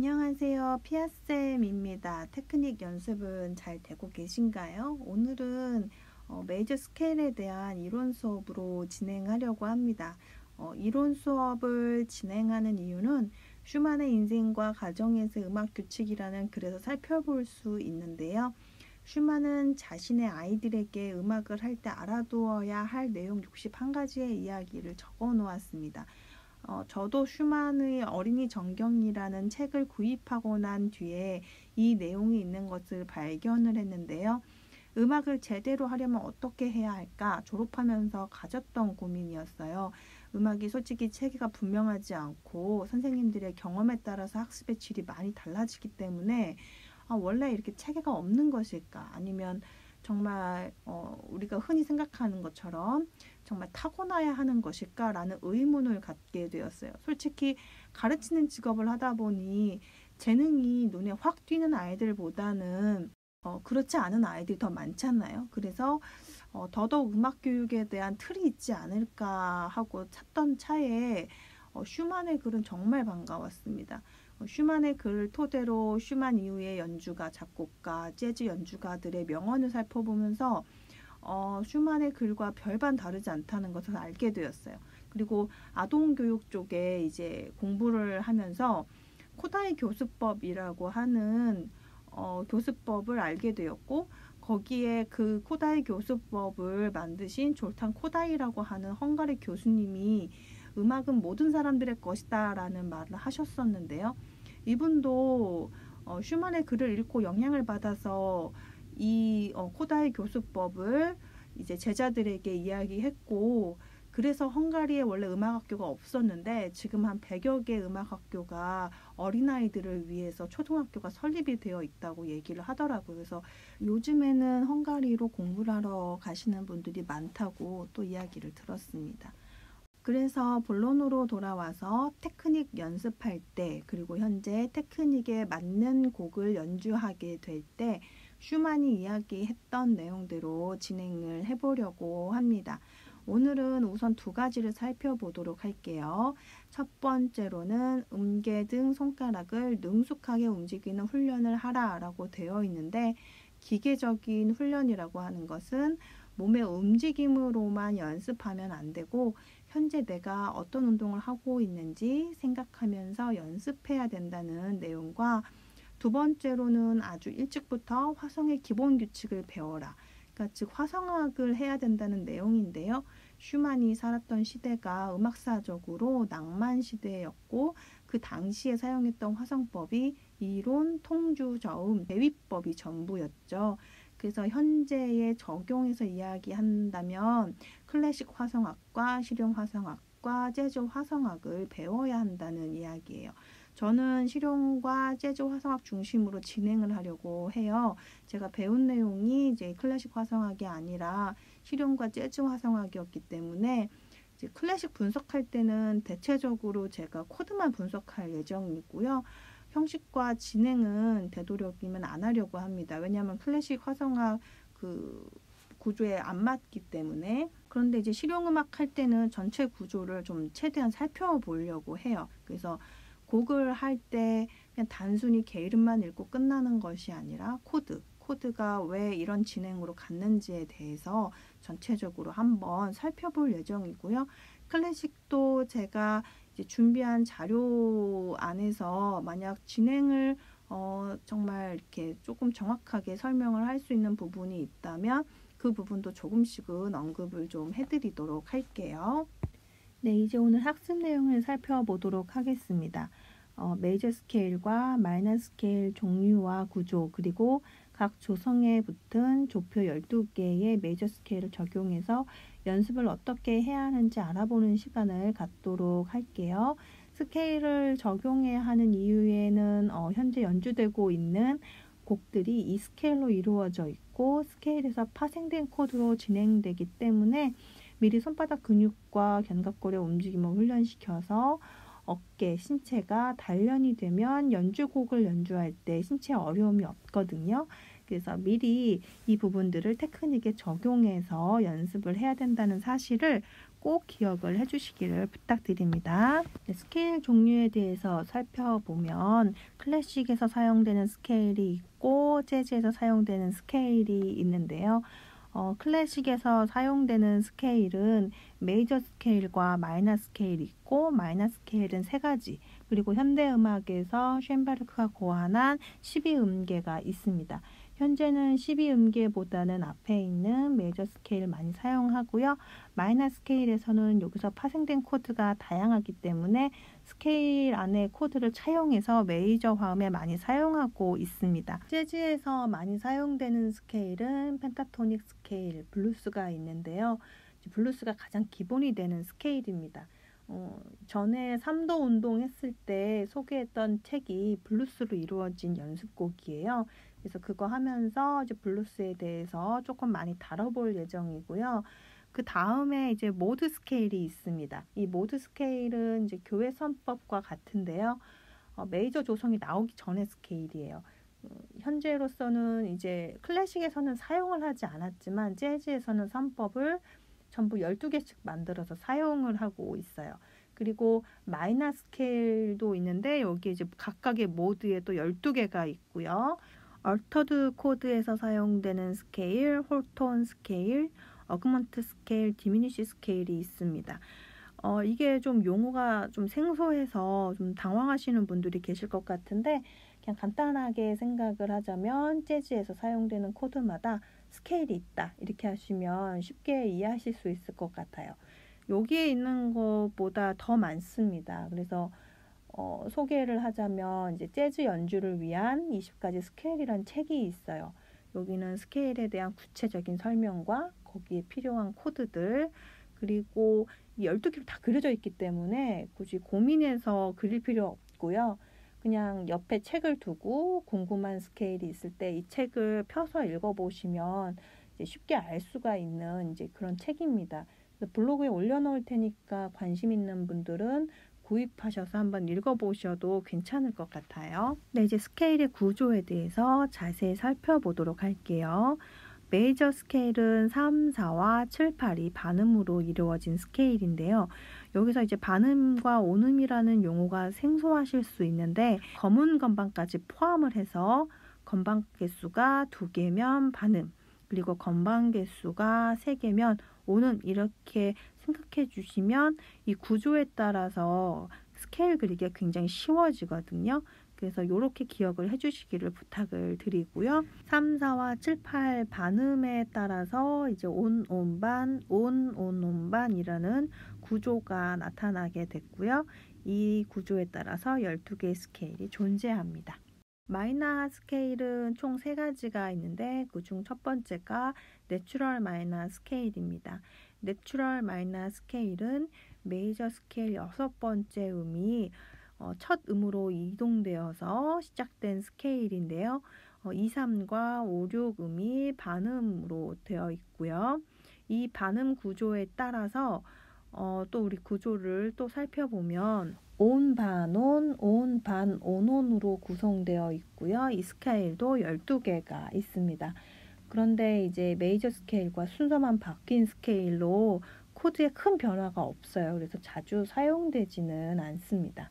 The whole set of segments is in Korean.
안녕하세요. 피아쌤입니다. 테크닉 연습은 잘 되고 계신가요? 오늘은 메이저 스케일에 대한 이론 수업으로 진행하려고 합니다. 이론 수업을 진행하는 이유는 슈만의 인생과 가정에서 음악 규칙이라는 글에서 살펴볼 수 있는데요. 슈만은 자신의 아이들에게 음악을 할 때 알아두어야 할 내용 61가지의 이야기를 적어 놓았습니다. 저도 슈만의 어린이 전경이라는 책을 구입하고 난 뒤에 이 내용이 있는 것을 발견을 했는데요. 음악을 제대로 하려면 어떻게 해야 할까? 졸업하면서 가졌던 고민이었어요. 음악이 솔직히 체계가 분명하지 않고 선생님들의 경험에 따라서 학습의 질이 많이 달라지기 때문에 원래 이렇게 체계가 없는 것일까? 아니면 정말 우리가 흔히 생각하는 것처럼 정말 타고나야 하는 것일까라는 의문을 갖게 되었어요. 솔직히 가르치는 직업을 하다 보니 재능이 눈에 확 띄는 아이들보다는 그렇지 않은 아이들이 더 많잖아요. 그래서 더더욱 음악 교육에 대한 틀이 있지 않을까 하고 찾던 차에 슈만의 글은 정말 반가웠습니다. 슈만의 글을 토대로 슈만 이후의 연주가, 작곡가, 재즈 연주가들의 명언을 살펴보면서 슈만의 글과 별반 다르지 않다는 것을 알게 되었어요. 그리고 아동교육 쪽에 이제 공부를 하면서 코다이 교수법이라고 하는 교수법을 알게 되었고, 거기에 그 코다이 교수법을 만드신 졸탄 코다이라고 하는 헝가리 교수님이 음악은 모든 사람들의 것이다 라는 말을 하셨었는데요. 이분도 슈만의 글을 읽고 영향을 받아서 이 코다이 교수법을 이제 제자들에게 이야기했고, 그래서 헝가리에 원래 음악학교가 없었는데 지금 한 100여 개 음악학교가 어린아이들을 위해서 초등학교가 설립이 되어 있다고 얘기를 하더라고요. 그래서 요즘에는 헝가리로 공부를 하러 가시는 분들이 많다고 또 이야기를 들었습니다. 그래서 본론으로 돌아와서 테크닉 연습할 때, 그리고 현재 테크닉에 맞는 곡을 연주하게 될 때 슈만이 이야기했던 내용대로 진행을 해보려고 합니다. 오늘은 우선 2가지를 살펴보도록 할게요. 첫 번째로는 음계 등 손가락을 능숙하게 움직이는 훈련을 하라 라고 되어 있는데, 기계적인 훈련이라고 하는 것은 몸의 움직임으로만 연습하면 안 되고 현재 내가 어떤 운동을 하고 있는지 생각하면서 연습해야 된다는 내용과, 2번째로는 아주 일찍부터 화성의 기본 규칙을 배워라. 그러니까 즉 화성학을 해야 된다는 내용인데요. 슈만이 살았던 시대가 음악사적으로 낭만 시대였고, 그 당시에 사용했던 화성법이 이론, 통주, 저음, 대위법이 전부였죠. 그래서 현재의 적용해서 이야기한다면 클래식 화성학과 실용 화성학과 재즈 화성학을 배워야 한다는 이야기예요. 저는 실용과 재즈 화성학 중심으로 진행을 하려고 해요. 제가 배운 내용이 이제 클래식 화성학이 아니라 실용과 재즈 화성학이었기 때문에 이제 클래식 분석할 때는 대체적으로 제가 코드만 분석할 예정이고요. 형식과 진행은 되도록이면 안 하려고 합니다. 왜냐하면 클래식 화성학 그 구조에 안 맞기 때문에. 그런데 이제 실용음악 할 때는 전체 구조를 좀 최대한 살펴보려고 해요. 그래서 곡을 할 때 그냥 단순히 개 이름만 읽고 끝나는 것이 아니라 코드가 왜 이런 진행으로 갔는지에 대해서 전체적으로 한번 살펴볼 예정이고요. 클래식도 제가 이제 준비한 자료 안에서 만약 진행을 정말 이렇게 조금 정확하게 설명을 할 수 있는 부분이 있다면 그 부분도 조금씩은 언급을 좀 해드리도록 할게요. 네, 이제 오늘 학습 내용을 살펴보도록 하겠습니다. 메이저 스케일과 마이너 스케일 종류와 구조, 그리고 각 조성에 붙은 조표 12개의 메이저 스케일을 적용해서 연습을 어떻게 해야 하는지 알아보는 시간을 갖도록 할게요. 스케일을 적용해야 하는 이유에는 현재 연주되고 있는 곡들이 이 스케일로 이루어져 있고 스케일에서 파생된 코드로 진행되기 때문에 미리 손바닥 근육과 견갑골의 움직임을 훈련시켜서 어깨, 신체가 단련이 되면 연주곡을 연주할 때 신체에 어려움이 없거든요. 그래서 미리 이 부분들을 테크닉에 적용해서 연습을 해야 된다는 사실을 꼭 기억을 해주시기를 부탁드립니다. 스케일 종류에 대해서 살펴보면 클래식에서 사용되는 스케일이 있고 재즈에서 사용되는 스케일이 있는데요. 클래식에서 사용되는 스케일은 메이저 스케일과 마이너 스케일이 있고 마이너 스케일은 3가지, 그리고 현대음악에서 쉔베르크가 고안한 12음계가 있습니다. 현재는 12음계보다는 앞에 있는 메이저 스케일 많이 사용하고요. 마이너 스케일에서는 여기서 파생된 코드가 다양하기 때문에 스케일 안에 코드를 차용해서 메이저 화음에 많이 사용하고 있습니다. 재즈에서 많이 사용되는 스케일은 펜타토닉 스케일, 블루스가 있는데요. 블루스가 가장 기본이 되는 스케일입니다. 전에 3도 운동 했을 때 소개했던 책이 블루스로 이루어진 연습곡이에요. 그래서 그거 하면서 이제 블루스에 대해서 조금 많이 다뤄볼 예정이고요. 그 다음에 이제 모드 스케일이 있습니다. 이 모드 스케일은 이제 교회 선법과 같은데요. 메이저 조성이 나오기 전의 스케일이에요. 현재로서는 이제 클래식에서는 사용을 하지 않았지만 재즈에서는 선법을 전부 12개씩 만들어서 사용을 하고 있어요. 그리고 마이너 스케일도 있는데 여기 이제 각각의 모드에 또 12개가 있고요. 얼터드 코드에서 사용되는 스케일, 홀톤 스케일, 어그먼트 스케일, 디미니쉬 스케일이 있습니다. 이게 좀 용어가 좀 생소해서 좀 당황하시는 분들이 계실 것 같은데 그냥 간단하게 생각을 하자면 재즈에서 사용되는 코드마다 스케일이 있다, 이렇게 하시면 쉽게 이해하실 수 있을 것 같아요. 여기에 있는 것보다 더 많습니다. 그래서 소개를 하자면 이제 재즈 연주를 위한 20가지 스케일이라는 책이 있어요. 여기는 스케일에 대한 구체적인 설명과 거기에 필요한 코드들, 그리고 이 12개로 다 그려져 있기 때문에 굳이 고민해서 그릴 필요 없고요. 그냥 옆에 책을 두고 궁금한 스케일이 있을 때 이 책을 펴서 읽어보시면 이제 쉽게 알 수가 있는 이제 그런 책입니다. 블로그에 올려놓을 테니까 관심 있는 분들은 구입하셔서 한번 읽어보셔도 괜찮을 것 같아요. 네, 이제 스케일의 구조에 대해서 자세히 살펴보도록 할게요. 메이저 스케일은 3, 4와 7, 8이 반음으로 이루어진 스케일인데요. 여기서 이제 반음과 온음이라는 용어가 생소하실 수 있는데 검은 건반까지 포함을 해서 건반 개수가 2개면 반음, 그리고 건반 개수가 3개면 온음, 이렇게 생각해 주시면 이 구조에 따라서 스케일 그리기가 굉장히 쉬워지거든요. 그래서 이렇게 기억을 해주시기를 부탁을 드리고요. 3, 4와 7, 8 반음에 따라서 이제 온, 온, 반, 온, 온, 온, 반이라는 구조가 나타나게 됐고요. 이 구조에 따라서 12개의 스케일이 존재합니다. 마이너 스케일은 총 3가지가 있는데 그중 첫 번째가 내추럴 마이너 스케일입니다. 내추럴 마이너 스케일은 메이저 스케일 6번째 음이 첫 음으로 이동되어서 시작된 스케일인데요. 2, 3과 5, 6음이 반음으로 되어 있고요. 이 반음 구조에 따라서 또 우리 구조를 또 살펴보면 온, 반, 온, 온, 반, 온, 온으로 구성되어 있고요. 이 스케일도 12개가 있습니다. 그런데 이제 메이저 스케일과 순서만 바뀐 스케일로 코드에 큰 변화가 없어요. 그래서 자주 사용되지는 않습니다.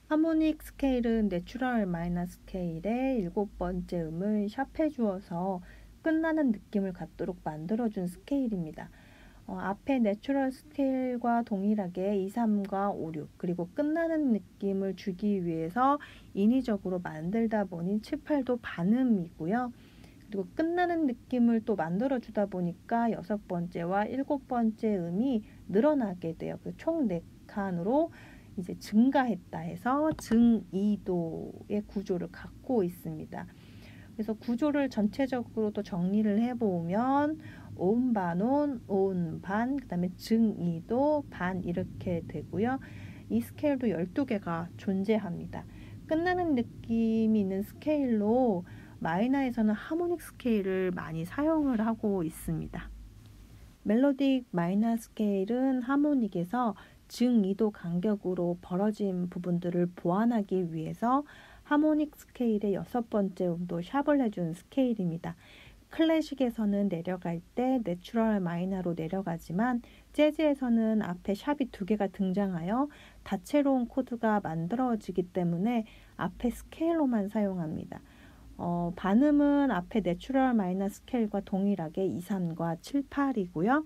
하모닉 스케일은 내추럴 마이너 스케일의 7번째 음을 샵해 주어서 끝나는 느낌을 갖도록 만들어준 스케일입니다. 앞에 내추럴 스케일과 동일하게 2, 3과 5, 6 그리고 끝나는 느낌을 주기 위해서 인위적으로 만들다 보니 7, 8도 반음이고요. 그리고 끝나는 느낌을 또 만들어 주다 보니까 6번째와 7번째 음이 늘어나게 돼요. 총 4칸으로 이제 증가했다 해서 증2도의 구조를 갖고 있습니다. 그래서 구조를 전체적으로 또 정리를 해보면 온, 반, 온, 반, 그 다음에 증2도, 반 이렇게 되고요. 이 스케일도 12개가 존재합니다. 끝나는 느낌이 있는 스케일로 마이너에서는 하모닉 스케일을 많이 사용을 하고 있습니다. 멜로딕 마이너 스케일은 하모닉에서 증2도 간격으로 벌어진 부분들을 보완하기 위해서 하모닉 스케일의 6번째 음도 샵을 해준 스케일입니다. 클래식에서는 내려갈 때 내추럴 마이너로 내려가지만 재즈에서는 앞에 샵이 2개가 등장하여 다채로운 코드가 만들어지기 때문에 앞에 스케일로만 사용합니다. 반음은 앞에 내추럴 마이너 스케일과 동일하게 2, 3과 7, 8이고요.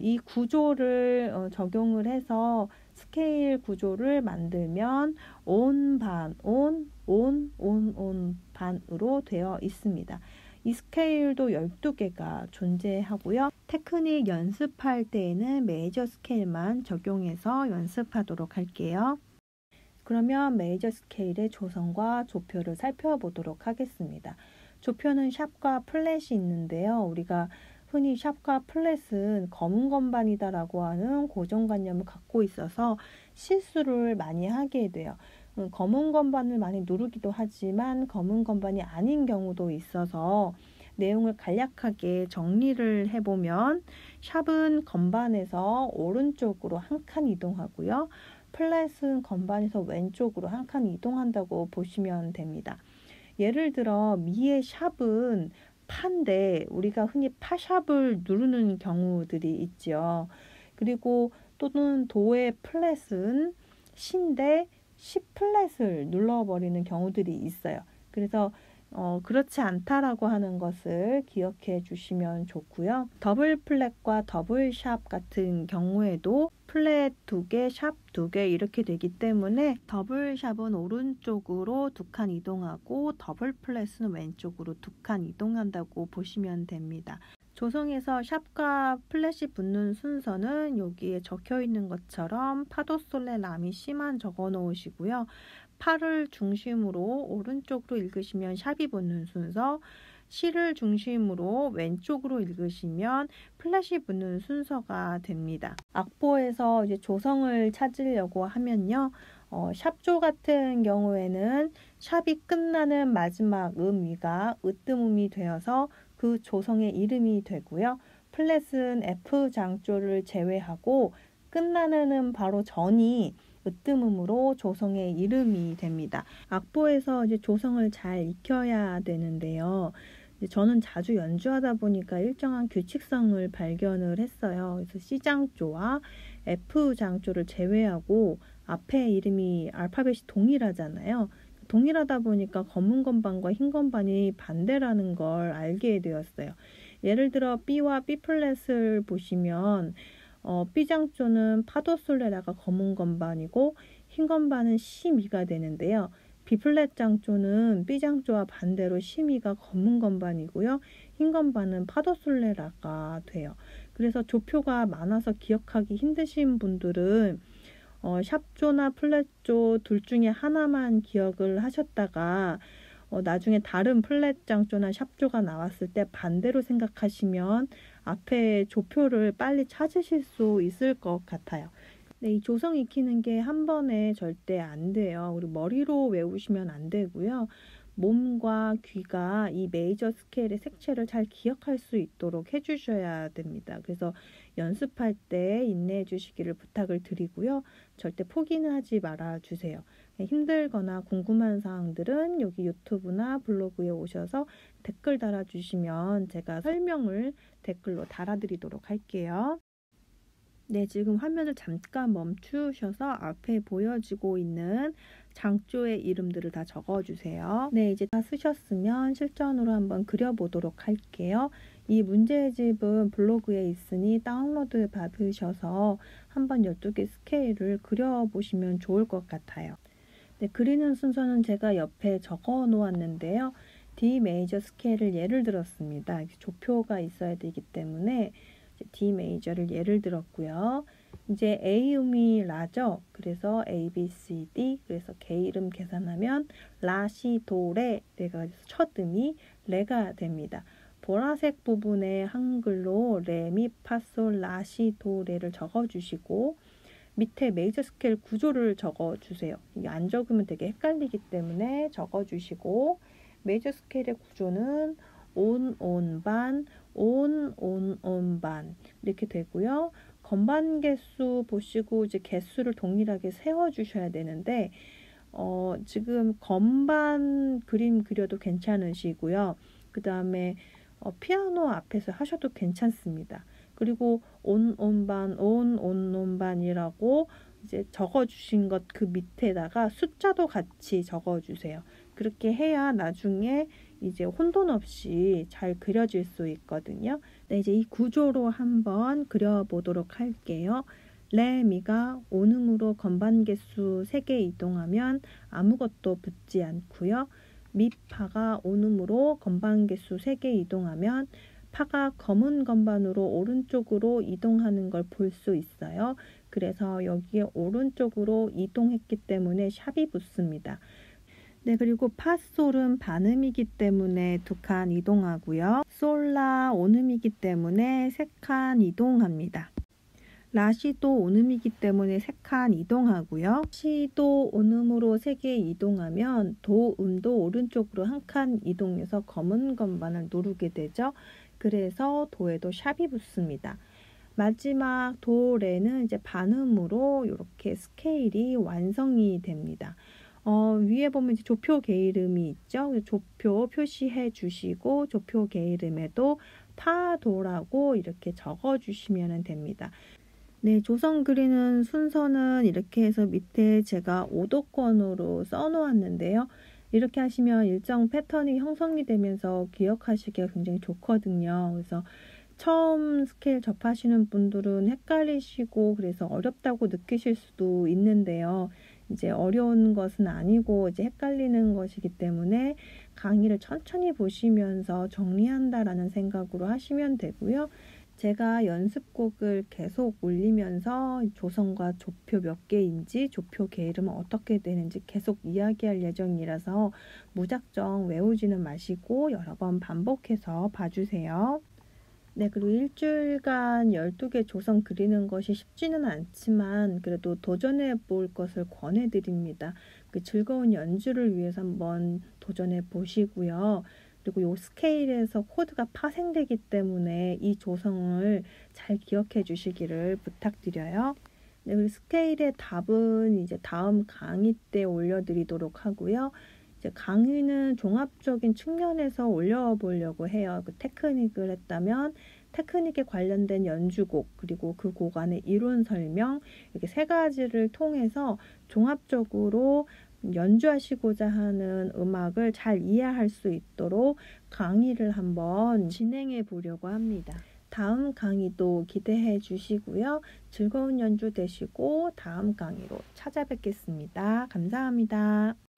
이 구조를 적용을 해서 스케일 구조를 만들면 온, 반, 온, 온, 온, 온, 반으로 되어 있습니다. 이 스케일도 12개가 존재하고요. 테크닉 연습할 때에는 메이저 스케일만 적용해서 연습하도록 할게요. 그러면 메이저 스케일의 조성과 조표를 살펴보도록 하겠습니다. 조표는 샵과 플랫이 있는데요. 우리가 흔히 샵과 플랫은 검은 건반이다라고 하는 고정관념을 갖고 있어서 실수를 많이 하게 돼요. 검은 건반을 많이 누르기도 하지만 검은 건반이 아닌 경우도 있어서 내용을 간략하게 정리를 해보면 샵은 건반에서 오른쪽으로 한 칸 이동하고요. 플랫은 건반에서 왼쪽으로 한 칸 이동한다고 보시면 됩니다. 예를 들어 미의 샵은 파인데 우리가 흔히 파샵을 누르는 경우들이 있죠. 그리고 또는 도의 플랫은 시인데 시 플랫을 눌러버리는 경우들이 있어요. 그래서 그렇지 않다라고 하는 것을 기억해 주시면 좋고요. 더블 플랫과 더블 샵 같은 경우에도 플랫 2개, 샵 2개 이렇게 되기 때문에 더블 샵은 오른쪽으로 2칸 이동하고 더블 플랫은 왼쪽으로 2칸 이동한다고 보시면 됩니다. 조성에서 샵과 플랫이 붙는 순서는 여기에 적혀 있는 것처럼 파도 솔레 라미 시만 적어 놓으시고요. 파를 중심으로 오른쪽으로 읽으시면 샵이 붙는 순서, 시를 중심으로 왼쪽으로 읽으시면 플랫이 붙는 순서가 됩니다. 악보에서 이제 조성을 찾으려고 하면요. 샵조 같은 경우에는 샵이 끝나는 마지막 음 위가 으뜸음이 되어서 그 조성의 이름이 되고요. 플랫은 F 장조를 제외하고 끝나는 음 바로 전이 으뜸음으로 조성의 이름이 됩니다. 악보에서 이제 조성을 잘 익혀야 되는데요. 저는 자주 연주하다 보니까 일정한 규칙성을 발견을 했어요. 그래서 C 장조와 F 장조를 제외하고 앞에 이름이 알파벳이 동일하잖아요. 동일하다 보니까 검은 건반과 흰 건반이 반대라는 걸 알게 되었어요. 예를 들어 B와 B 플랫을 보시면 B 장조는 파도 솔레라가 검은 건반이고 흰 건반은 C 미가 되는데요. B 플랫 장조는 B 장조와 반대로 C 미가 검은 건반이고요. 흰 건반은 파도 솔레라가 돼요. 그래서 조표가 많아서 기억하기 힘드신 분들은 샵조나 플랫조 둘 중에 하나만 기억을 하셨다가 나중에 다른 플랫 장조나 샵조가 나왔을 때 반대로 생각하시면 앞에 조표를 빨리 찾으실 수 있을 것 같아요. 네, 이 조성 익히는 게 한 번에 절대 안 돼요. 우리 머리로 외우시면 안 되고요. 몸과 귀가 이 메이저 스케일의 색채를 잘 기억할 수 있도록 해주셔야 됩니다. 그래서 연습할 때 인내해 주시기를 부탁을 드리고요. 절대 포기는 하지 말아 주세요. 힘들거나 궁금한 사항들은 여기 유튜브나 블로그에 오셔서 댓글 달아주시면 제가 설명을 댓글로 달아드리도록 할게요. 네, 지금 화면을 잠깐 멈추셔서 앞에 보여지고 있는 장조의 이름들을 다 적어주세요. 네, 이제 다 쓰셨으면 실전으로 한번 그려보도록 할게요. 이 문제집은 블로그에 있으니 다운로드 받으셔서 한번 12개 스케일을 그려보시면 좋을 것 같아요. 네, 그리는 순서는 제가 옆에 적어 놓았는데요. D 메이저 스케일을 예를 들었습니다. 조표가 있어야 되기 때문에 D 메이저를 예를 들었고요. 이제 A 음이 라죠. 그래서 A, B, C, D. 그래서 K 이름 계산하면 라, 시, 도, 레. 레가 첫 음이 레가 됩니다. 보라색 부분에 한글로 레, 미, 파, 솔, 라, 시, 도, 레를 적어주시고 밑에 메이저 스케일 구조를 적어주세요. 이게 안 적으면 되게 헷갈리기 때문에 적어주시고 메이저 스케일의 구조는 온, 온, 반, 온, 온, 온, 반 이렇게 되고요. 건반 개수 보시고 이제 개수를 동일하게 세워주셔야 되는데 지금 건반 그림 그려도 괜찮으시고요. 그 다음에 피아노 앞에서 하셔도 괜찮습니다. 그리고 온반이라고 이제 적어주신 것 그 밑에다가 숫자도 같이 적어주세요. 그렇게 해야 나중에 이제 혼돈 없이 잘 그려질 수 있거든요. 네, 이제 이 구조로 한번 그려보도록 할게요. 레, 미가 온음으로 건반 개수 3개 이동하면 아무것도 붙지 않고요. 미, 파가 온음으로 건반 개수 3개 이동하면 파가 검은 건반으로 오른쪽으로 이동하는 걸 볼 수 있어요. 그래서 여기에 오른쪽으로 이동했기 때문에 샵이 붙습니다. 네, 그리고 파솔은 반음이기 때문에 2칸 이동하고요. 솔라 온음이기 때문에 3칸 이동합니다. 라시도 온음이기 때문에 3칸 이동하고요. 시도 온음으로 3개 이동하면 도음도 오른쪽으로 1칸 이동해서 검은 건반을 누르게 되죠. 그래서 도에도 샵이 붙습니다. 마지막 도, 레는 이제 반음으로 이렇게 스케일이 완성이 됩니다. 위에 보면 이제 조표 게이름이 있죠. 조표 표시해 주시고 조표 게이름에도 파도라고 이렇게 적어 주시면 됩니다. 네, 조성 그리는 순서는 이렇게 해서 밑에 제가 오도권으로 써놓았는데요. 이렇게 하시면 일정 패턴이 형성이 되면서 기억하시기가 굉장히 좋거든요. 그래서 처음 스케일 접하시는 분들은 헷갈리시고 그래서 어렵다고 느끼실 수도 있는데요. 이제 어려운 것은 아니고 이제 헷갈리는 것이기 때문에 강의를 천천히 보시면서 정리한다라는 생각으로 하시면 되고요. 제가 연습곡을 계속 올리면서 조성과 조표 몇 개인지 조표 게으름은 어떻게 되는지 계속 이야기할 예정이라서 무작정 외우지는 마시고 여러 번 반복해서 봐주세요. 네, 그리고 일주일간 12개 조성 그리는 것이 쉽지는 않지만 그래도 도전해 볼 것을 권해드립니다. 그 즐거운 연주를 위해서 한번 도전해 보시고요. 그리고 요 스케일에서 코드가 파생되기 때문에 이 조성을 잘 기억해 주시기를 부탁드려요. 네, 그리고 스케일의 답은 이제 다음 강의 때 올려드리도록 하고요. 이제 강의는 종합적인 측면에서 올려보려고 해요. 그 테크닉을 했다면 테크닉에 관련된 연주곡 그리고 그 곡 안의 이론 설명 이렇게 3가지를 통해서 종합적으로 연주하시고자 하는 음악을 잘 이해할 수 있도록 강의를 한번 진행해 보려고 합니다. 다음 강의도 기대해 주시고요. 즐거운 연주 되시고 다음 강의로 찾아뵙겠습니다. 감사합니다.